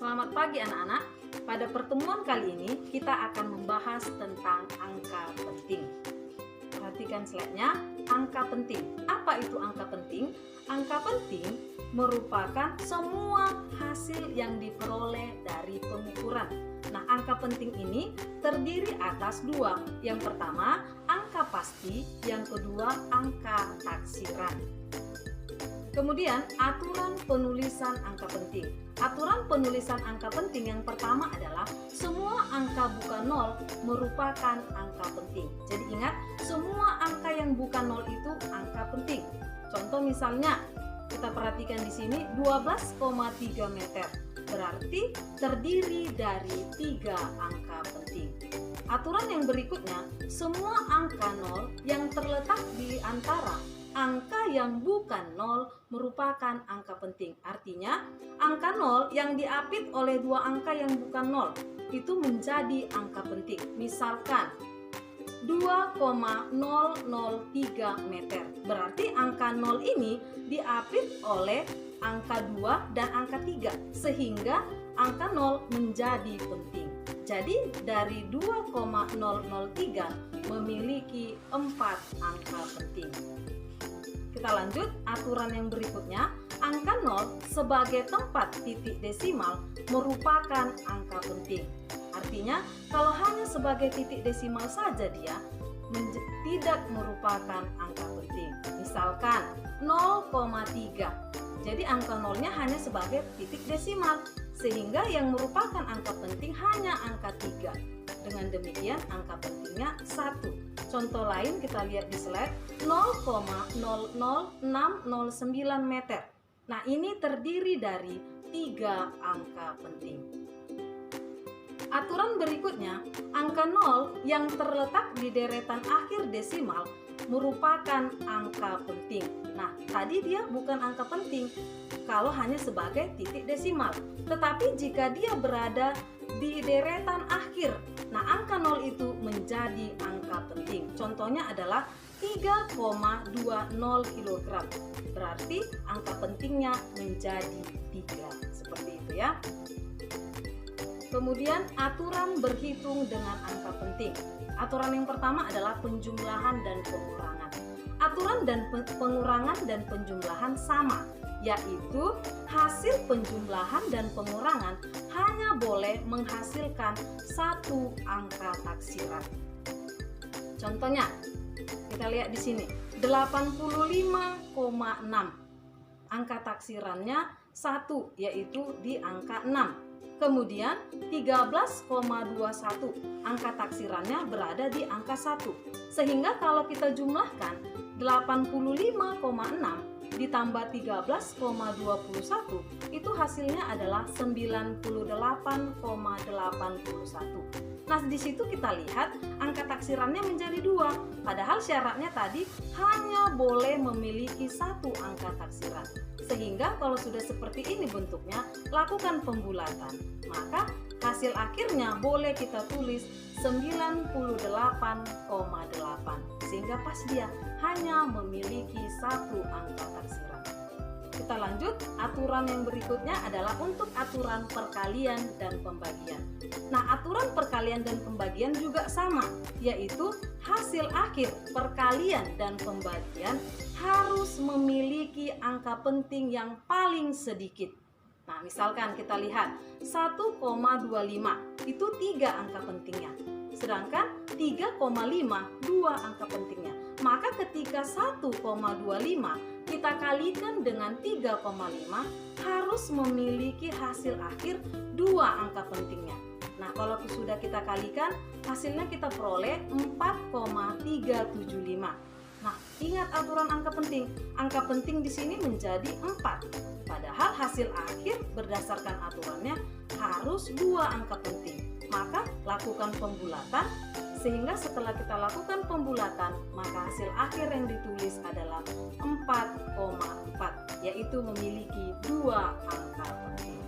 Selamat pagi anak-anak. Pada pertemuan kali ini kita akan membahas tentang angka penting. Perhatikan slide-nya, angka penting. Apa itu angka penting? Angka penting merupakan semua hasil yang diperoleh dari pengukuran. Nah, angka penting ini terdiri atas dua. Yang pertama, angka pasti. Yang kedua, angka taksiran. Kemudian, aturan penulisan angka penting. Aturan penulisan angka penting yang pertama adalah semua angka bukan nol merupakan angka penting. Jadi ingat, semua angka yang bukan nol itu angka penting. Contoh misalnya, kita perhatikan di sini 12,3 meter. Berarti terdiri dari 3 angka penting. Aturan yang berikutnya, semua angka nol yang terletak di antara angka yang bukan nol merupakan angka penting. Artinya, angka nol yang diapit oleh dua angka yang bukan nol itu menjadi angka penting. Misalkan 2,003 meter. Berarti angka nol ini diapit oleh angka 2 dan angka 3 sehingga angka nol menjadi penting. Jadi dari 2,003 memiliki 4 angka penting. Kita lanjut, aturan yang berikutnya, angka 0 sebagai tempat titik desimal merupakan angka penting. Artinya, kalau hanya sebagai titik desimal saja dia tidak merupakan angka penting. Misalkan 0,3. Jadi angka 0-nya hanya sebagai titik desimal, sehingga yang merupakan angka penting hanya angka 3. Dengan demikian, angka pentingnya 1. Contoh lain kita lihat di slide, 0,00609 meter. Nah, ini terdiri dari 3 angka penting. Aturan berikutnya, angka 0 yang terletak di deretan akhir desimal merupakan angka penting. Nah, tadi dia bukan angka penting kalau hanya sebagai titik desimal. Tetapi jika dia berada di deretan akhir, nah angka 0 itu menjadi angka penting. Contohnya adalah 3,20 kg. Berarti angka pentingnya menjadi 3. Seperti itu ya. Kemudian aturan berhitung dengan angka penting. Aturan yang pertama adalah penjumlahan dan pengurangan. Aturan dan pengurangan dan penjumlahan sama, yaitu hasil penjumlahan dan pengurangan hanya boleh menghasilkan 1 angka taksiran. Contohnya, kita lihat di sini, 85,6. Angka taksirannya 1, yaitu di angka 6. Kemudian 13,21. Angka taksirannya berada di angka 1. Sehingga kalau kita jumlahkan 85,6 ditambah 13,21 itu hasilnya adalah 98,81. Nah, di situ kita lihat angka taksirannya menjadi 2, padahal syaratnya tadi hanya boleh memiliki 1 angka taksiran. Sehingga kalau sudah seperti ini bentuknya, lakukan pembulatan. Maka hasil akhirnya boleh kita tulis 98,8. Sehingga pas dia hanya memiliki 1 angka taksiran. Kita lanjut, aturan yang berikutnya adalah untuk aturan perkalian dan pembagian. Nah, aturan perkalian dan pembagian juga sama, yaitu hasil akhir perkalian dan pembagian harus memiliki angka penting yang paling sedikit. Nah, misalkan kita lihat 1,25 itu 3 angka pentingnya. Sedangkan 3,5 2 angka pentingnya. Maka ketika 1,25 kita kalikan dengan 3,5 harus memiliki hasil akhir 2 angka pentingnya. Nah, kalau sudah kita kalikan, hasilnya kita peroleh 4,375. Nah, ingat aturan angka penting. Angka penting di sini menjadi 4. Padahal hasil akhir berdasarkan aturannya harus 2 angka penting. Maka lakukan pembulatan, sehingga setelah kita lakukan pembulatan, maka hasil akhir yang ditulis adalah 4,4, yaitu memiliki 2 angka penting.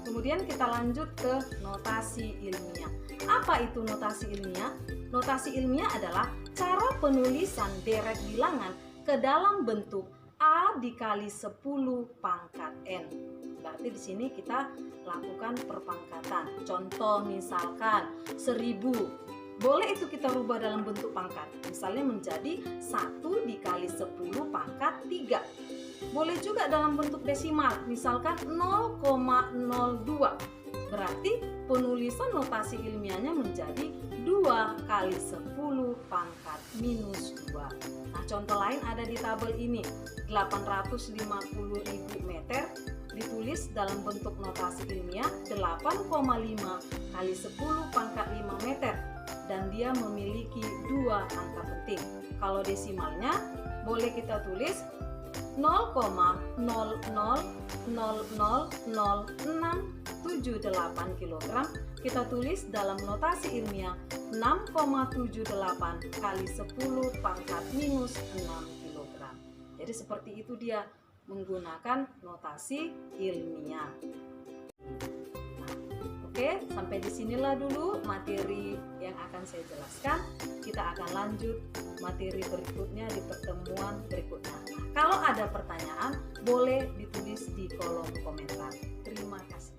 Kemudian kita lanjut ke notasi ilmiah. Apa itu notasi ilmiah? Notasi ilmiah adalah cara penulisan deret bilangan ke dalam bentuk A dikali 10 pangkat N. Berarti di sini kita lakukan perpangkatan. Contoh misalkan 1000. Boleh itu kita rubah dalam bentuk pangkat. Misalnya menjadi 1 dikali 10 pangkat 3. Boleh juga dalam bentuk desimal. Misalkan 0,02. Berarti penulisan notasi ilmiahnya menjadi 2 kali 10 pangkat minus 2. Nah, contoh lain ada di tabel ini. 850.000 meter ditulis dalam bentuk notasi ilmiah 8,5 kali 10 pangkat 5 meter. Dan dia memiliki 2 angka penting. Kalau desimalnya boleh kita tulis 0,00000678 kg. Kita tulis dalam notasi ilmiah 6,78 kali 10 pangkat minus 6 kg. Jadi seperti itu dia menggunakan notasi ilmiah. Oke, sampai disinilah dulu materi yang akan saya jelaskan. Kita akan lanjut materi berikutnya di pertemuan berikutnya. Kalau ada pertanyaan, boleh ditulis di kolom komentar. Terima kasih.